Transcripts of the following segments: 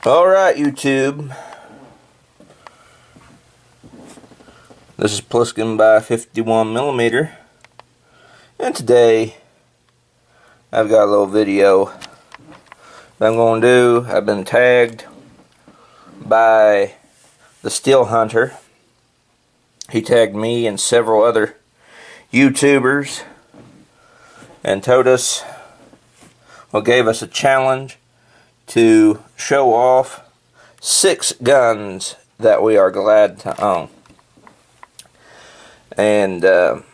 Alright, YouTube. This is Plisken by 51mm. And today, I've got a little video that I'm going to do. I've been tagged by the Steel Hunter. He tagged me and several other YouTubers and told us, or gave us a challenge to show off 6 guns that we are glad to own. And the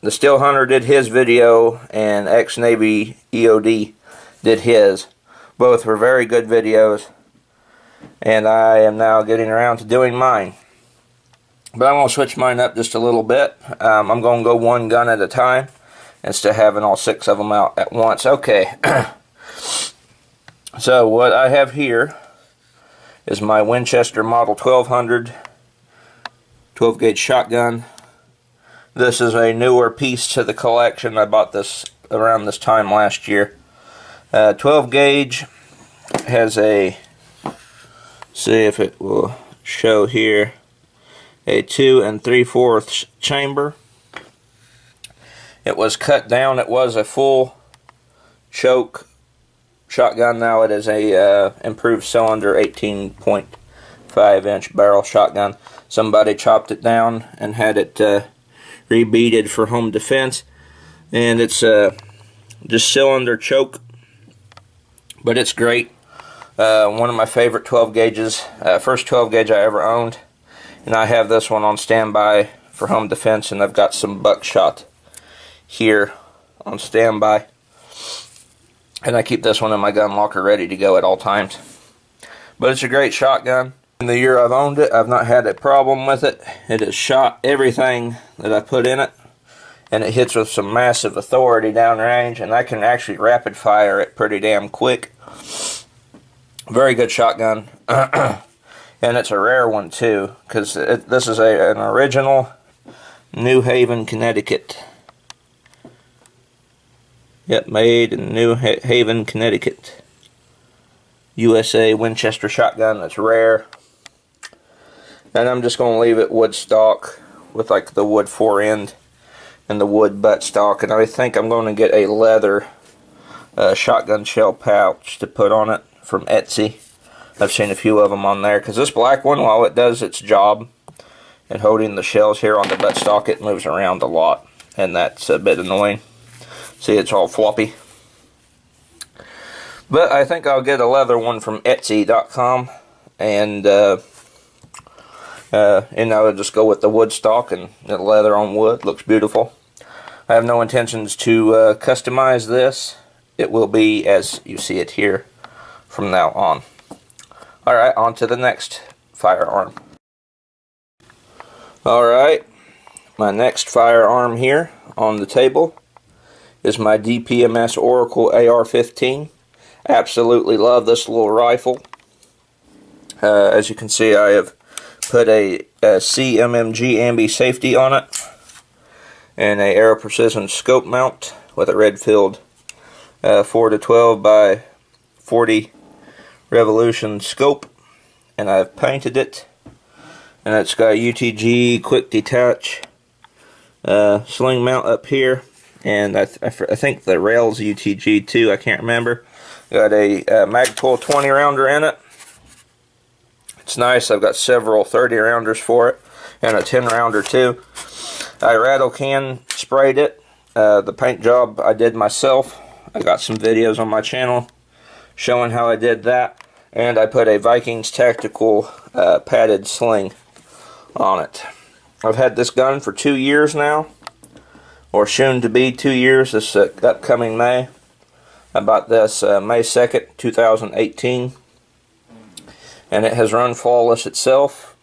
Steel Hunter did his video, and ex-Navy EOD did his. Both were very good videos, and I am now getting around to doing mine. But I'm going to switch mine up just a little bit. I'm going to go one gun at a time instead of having all 6 of them out at once. Okay. So what I have here is my Winchester Model 1200 12 gauge shotgun. This is a newer piece to the collection. I bought this around this time last year. 12 gauge has a, see if it will show here, a 2 3/4 chamber. It was cut down. It was a full choke shotgun. Now it is a improved cylinder 18.5 inch barrel shotgun. Somebody chopped it down and had it rebeaded for home defense, and it's just cylinder choke, but it's great. One of my favorite 12 gauges, first 12 gauge I ever owned, and I have this one on standby for home defense, and I've got some buckshot here on standby. And I keep this one in my gun locker ready to go at all times. But it's a great shotgun. In the year I've owned it, I've not had a problem with it. It has shot everything that I put in it. And it hits with some massive authority downrange. And I can actually rapid fire it pretty damn quick. Very good shotgun. And it's a rare one too. Because this is an original New Haven, Connecticut. Yep, made in New Haven, Connecticut. USA Winchester shotgun. That's rare. And I'm just going to leave it wood stock with like the wood forend and the wood butt stock. And I think I'm going to get a leather shotgun shell pouch to put on it from Etsy. I've seen a few of them on there. Because this black one, while it does its job and holding the shells here on the butt stock, it moves around a lot. And that's a bit annoying. See, it's all floppy. But I think I'll get a leather one from Etsy.com, and I'll just go with the wood stock and the leather on wood. Looks beautiful. I have no intentions to customize this. It will be as you see it here from now on. Alright, on to the next firearm. Alright, my next firearm here on the table is my DPMS Oracle AR-15. Absolutely love this little rifle. As you can see, I have put a CMMG ambi safety on it and a Aero Precision scope mount with a Redfield 4-12 by 40 revolution scope, and I've painted it, and it's got UTG quick detach sling mount up here. And I think the rail's UTG too, I can't remember. Got a Magpul 20 rounder in it. It's nice. I've got several 30 rounders for it, and a 10 rounder too. I rattle can sprayed it. The paint job I did myself. I got some videos on my channel showing how I did that. And I put a Vikings Tactical padded sling on it. I've had this gun for 2 years now, or soon to be 2 years this upcoming May. I bought this May 2nd, 2018, and it has run flawless itself.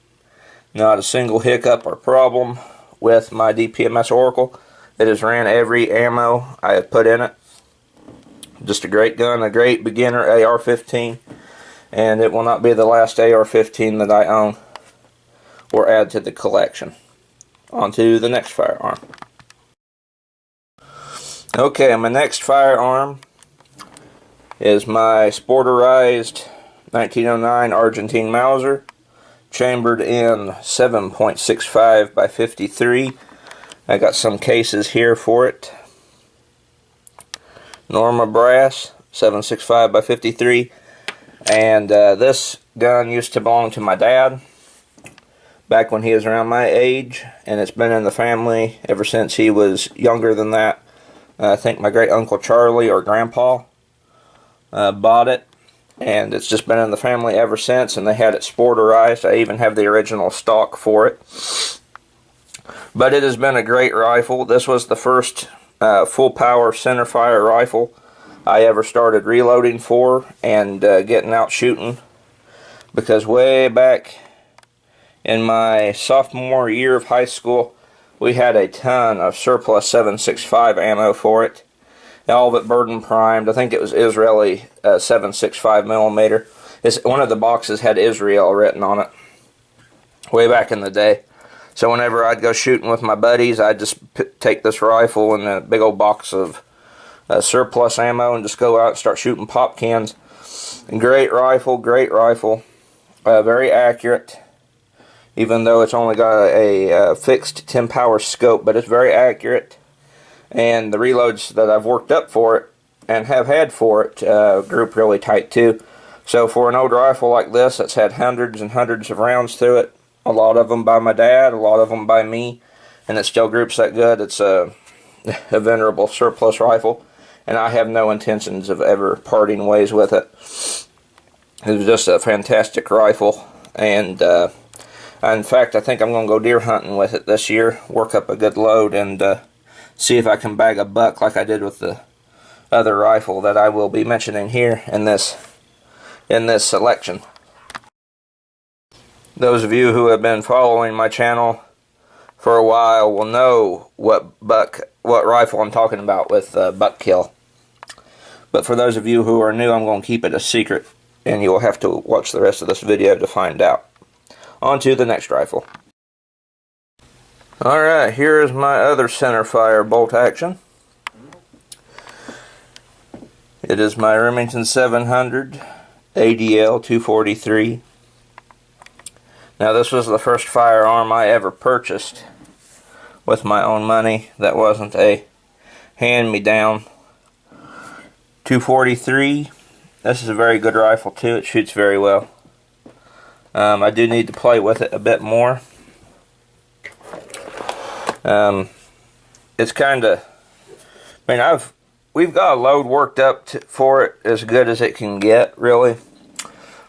Not a single hiccup or problem with my DPMS Oracle. It has ran every ammo I have put in it. Just a great gun, a great beginner AR-15, and it will not be the last AR-15 that I own or add to the collection. On to the next firearm. Okay, my next firearm is my sporterized 1909 Argentine Mauser, chambered in 7.65 by 53. I got some cases here for it. Norma brass, 7.65 by 53. And this gun used to belong to my dad back when he was around my age, and it's been in the family ever since he was younger than that. I think my great uncle Charlie or grandpa bought it, and it's just been in the family ever since, and they had it sporterized. I even have the original stock for it. But it has been a great rifle. This was the first full power centerfire rifle I ever started reloading for and getting out shooting, because way back in my sophomore year of high school we had a ton of surplus 7.65 ammo for it, all of it burden primed. I think it was Israeli 7.65 millimeter. One of the boxes had Israel written on it way back in the day. So whenever I'd go shooting with my buddies, I'd just take this rifle and a big old box of surplus ammo and just go out and start shooting pop cans. And great rifle, very accurate, even though it's only got a fixed 10 power scope, but it's very accurate. And the reloads that I've worked up for it and have had for it group really tight too. So for an old rifle like this that's had hundreds and hundreds of rounds through it, a lot of them by my dad, a lot of them by me, and it still groups that good, it's a venerable surplus rifle, and I have no intentions of ever parting ways with it. It was just a fantastic rifle, and in fact I think I'm going to go deer hunting with it this year, work up a good load, and see if I can bag a buck like I did with the other rifle that I will be mentioning here in this selection. Those of you who have been following my channel for a while will know what rifle I'm talking about with buck kill. But for those of you who are new, I'm going to keep it a secret, and you will have to watch the rest of this video to find out. On to the next rifle. Alright, here is my other centerfire bolt action. It is my Remington 700 ADL 243. Now this was the first firearm I ever purchased with my own money that wasn't a hand-me-down. 243. This is a very good rifle too. It shoots very well. I do need to play with it a bit more. It's kind of, we've got a load worked up for it as good as it can get, really.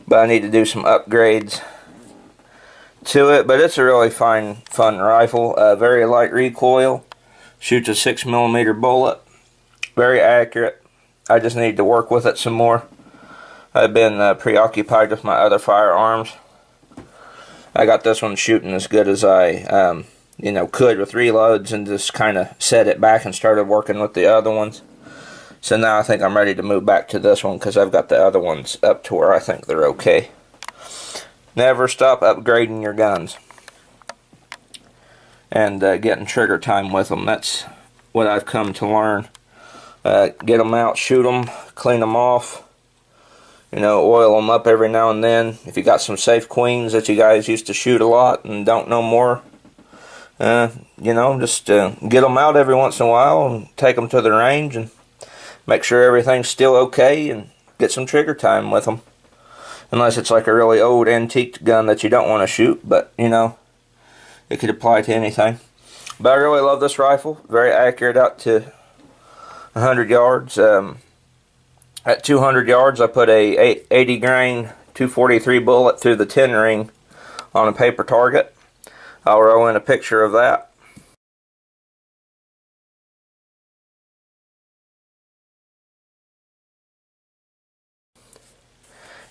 But I need to do some upgrades to it. But it's a really fun rifle. Very light recoil. Shoots a 6mm bullet. Very accurate. I just need to work with it some more. I've been preoccupied with my other firearms. I got this one shooting as good as I could with reloads, and just kind of set it back and started working with the other ones. So now I think I'm ready to move back to this one because I've got the other ones up to where I think they're okay. Never stop upgrading your guns and getting trigger time with them. That's what I've come to learn. Get them out, shoot them, clean them off. Oil them up every now and then. If you got some safe queens that you guys used to shoot a lot and don't know more, just get them out every once in a while and take them to the range and make sure everything's still okay and get some trigger time with them. Unless it's like a really old antique gun that you don't want to shoot, but it could apply to anything. But I really love this rifle. Very accurate out to 100 yards. At 200 yards, I put a 80 grain 243 bullet through the 10 ring on a paper target. I'll roll in a picture of that.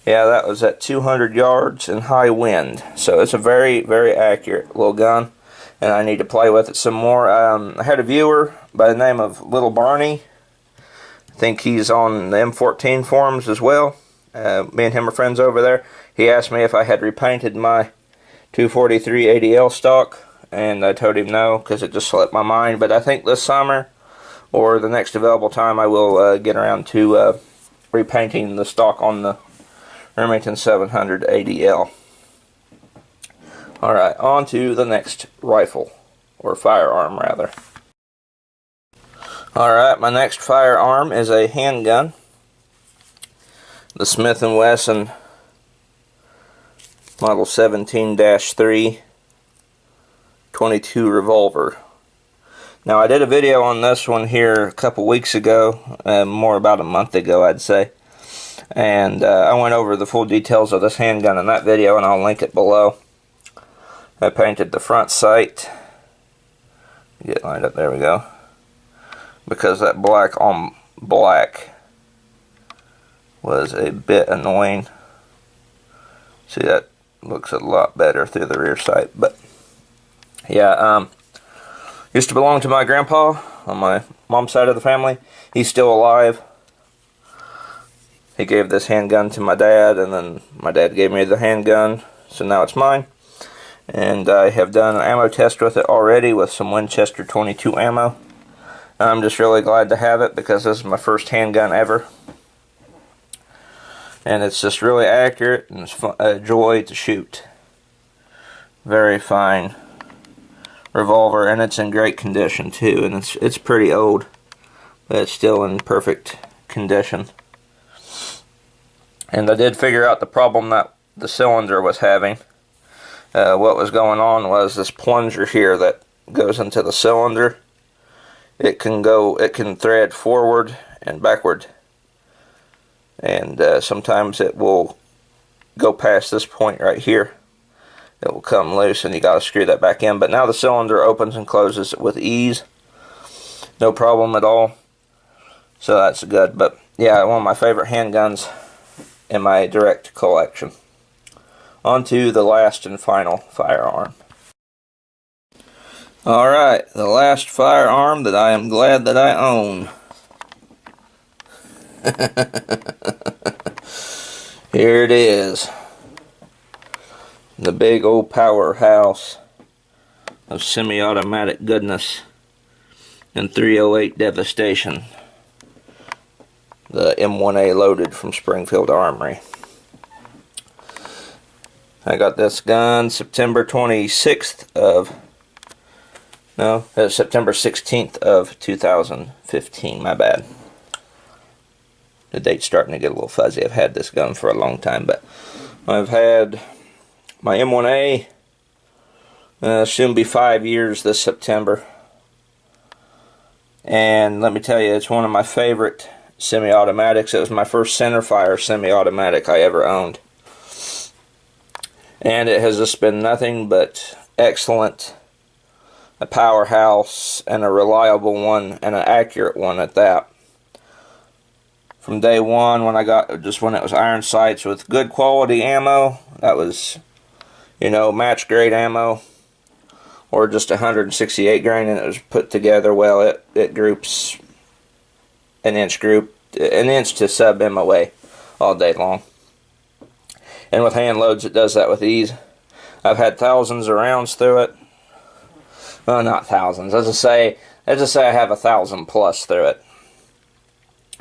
Yeah, that was at 200 yards and high wind. So it's a very, very accurate little gun, and I need to play with it some more. I had a viewer by the name of Little Barney. I think he's on the M14 forums as well. Me and him are friends over there. He asked me if I had repainted my 243 ADL stock, and I told him no because it just slipped my mind. But I think this summer or the next available time I will get around to repainting the stock on the Remington 700 ADL. Alright, on to the next rifle, or firearm rather. Alright, my next firearm is a handgun. The Smith & Wesson Model 17-3 22 revolver. Now I did a video on this one here a couple weeks ago, more about a month ago I'd say. And I went over the full details of this handgun in that video, and I'll link it below. I painted the front sight. Get lined up, there we go. Because that black on black was a bit annoying. See, that looks a lot better through the rear sight. But yeah, used to belong to my grandpa on my mom's side of the family. He's still alive. He gave this handgun to my dad, and then my dad gave me the handgun, so now it's mine. And I have done an ammo test with it already with some Winchester 22 ammo. I'm just really glad to have it because this is my first handgun ever. And it's just really accurate, and it's a joy to shoot. Very fine revolver, and it's in great condition too, and it's pretty old, but it's still in perfect condition. And I did figure out the problem that the cylinder was having. What was going on was this plunger here that goes into the cylinder. It can thread forward and backward, and sometimes it will go past this point right here. It will come loose, and you got to screw that back in. But now the cylinder opens and closes with ease, no problem at all. So that's good. But yeah, one of my favorite handguns in my direct collection. On to the last and final firearm. Alright, the last firearm that I am glad that I own. Here it is. The big old powerhouse of semi-automatic goodness and .308 devastation. The M1A loaded from Springfield Armory. I got this gun September 16th of 2015, my bad. The date's starting to get a little fuzzy. I've had this gun for a long time, but I've had my M1A, soon be 5 years this September. And let me tell you, it's one of my favorite semi-automatics. It was my first centerfire semi-automatic I ever owned. And it has just been nothing but excellent. A powerhouse, and a reliable one, and an accurate one at that. From day one, when it was iron sights with good quality ammo, that was, match grade ammo, or just 168 grain, and it was put together well. It groups an inch to sub MOA all day long. And with hand loads, it does that with ease. I've had thousands of rounds through it. Well, not thousands. Let's just say I have 1,000 plus through it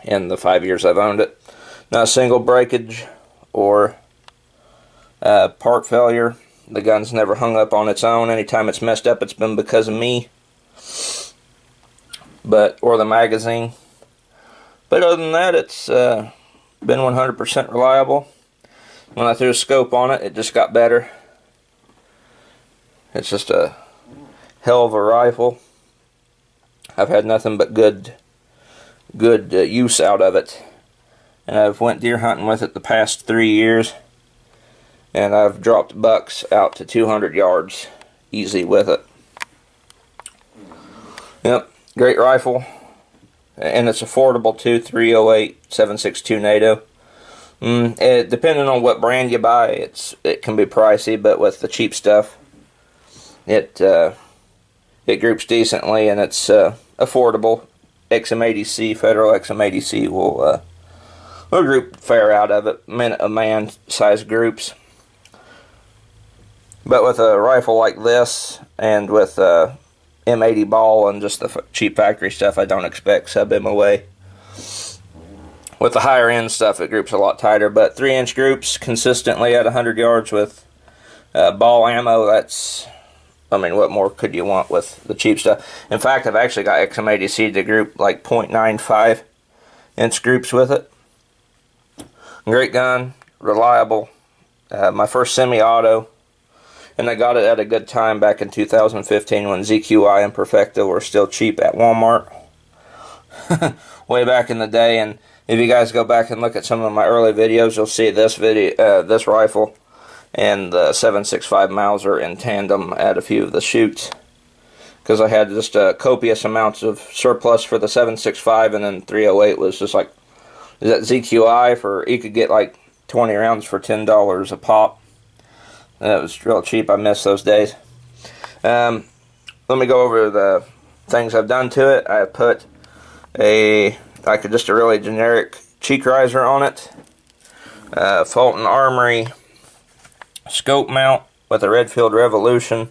in the 5 years I've owned it. Not a single breakage or part failure. The gun's never hung up on its own. Anytime it's messed up, it's been because of me, or the magazine. But other than that, it's been 100% reliable. When I threw a scope on it, it just got better. It's just a hell of a rifle. I've had nothing but good use out of it. And I've went deer hunting with it the past 3 years. And I've dropped bucks out to 200 yards easy with it. Yep, great rifle. And it's affordable too, .308 7.62 NATO. Depending on what brand you buy, it can be pricey, but with the cheap stuff, it groups decently, and it's affordable. XM80C, Federal XM80C will group fair out of it, man-size groups. But with a rifle like this, and with M80 ball and just the cheap factory stuff, I don't expect sub MOA. With the higher end stuff, it groups a lot tighter, but 3-inch groups consistently at 100 yards with ball ammo, that's, I mean, what more could you want with the cheap stuff? In fact, I've actually got XM80C to group like 0.95 inch groups with it. Great gun, reliable. My first semi-auto, and I got it at a good time back in 2015 when ZQI and Perfecto were still cheap at Walmart. Way back in the day. And if you guys go back and look at some of my early videos, you'll see this this rifle and the 7.65 Mauser in tandem at a few of the shoots, because I had just copious amounts of surplus for the 7.65, and then 308 was just like, is that ZQI for, you could get like 20 rounds for $10 a pop. And it was real cheap. I miss those days. Let me go over the things I've done to it. I put just a really generic cheek riser on it. Fulton Armory scope mount with a Redfield Revolution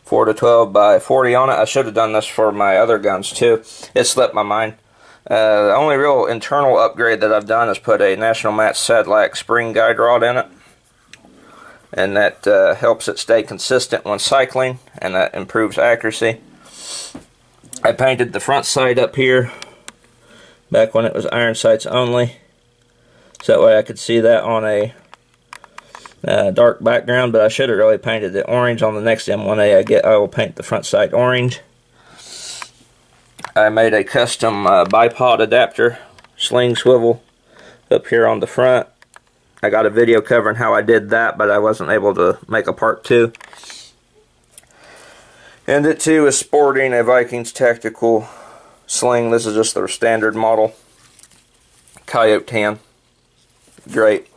4-12 by 40 on it. I should have done this for my other guns too. It slipped my mind. The only real internal upgrade that I've done is put a National Match Sadlac spring guide rod in it, and that helps it stay consistent when cycling, and that improves accuracy. I painted the front sight up here back when it was iron sights only, so that way I could see that on a dark background, but I should have really painted it orange. On the next M1A I will paint the front sight orange. I made a custom bipod adapter sling swivel up here on the front. I got a video covering how I did that, but I wasn't able to make a part 2. And it too is sporting a Vikings tactical sling. This is just their standard model. Coyote tan. Great.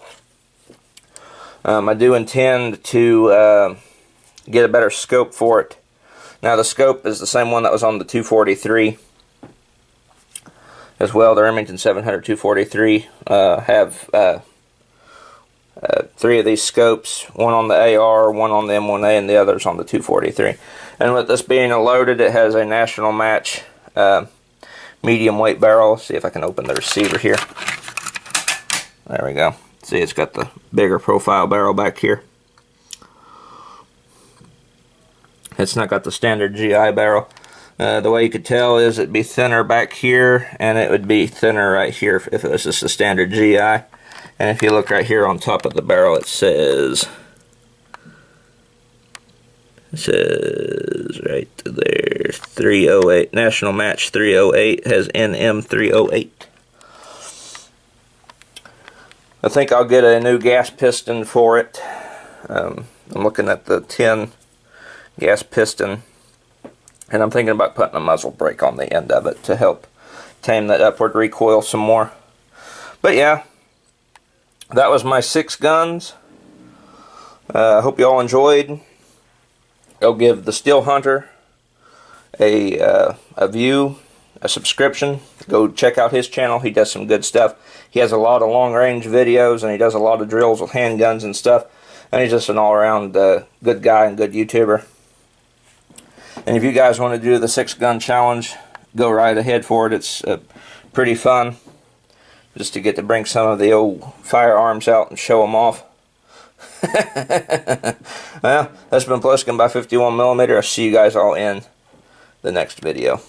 I do intend to get a better scope for it. Now the scope is the same one that was on the 243 as well. The Remington 700 243 have 3 of these scopes, one on the AR, one on the M1A, and the others on the 243. And with this being loaded, it has a National Match medium weight barrel. Let's see if I can open the receiver here. There we go. See, it's got the bigger profile barrel back here. It's not got the standard GI barrel. The way you could tell is it'd be thinner back here, and it would be thinner right here if it was just a standard GI. And if you look right here on top of the barrel, it says right there, 308, National Match 308, has NM 308. I think I'll get a new gas piston for it. I'm looking at the 10 gas piston, and I'm thinking about putting a muzzle brake on the end of it to help tame that upward recoil some more. But yeah, that was my 6 guns. I hope you all enjoyed. I'll give the Steel Hunter a view, a subscription. Go check out his channel. He does some good stuff. He has a lot of long-range videos, and he does a lot of drills with handguns and stuff. And he's just an all-around good guy and good YouTuber. And if you guys want to do the 6-gun challenge, go right ahead for it. It's pretty fun, just to get to bring some of the old firearms out and show them off. Well, that's been Plisken by 51mm. I'll see you guys all in the next video.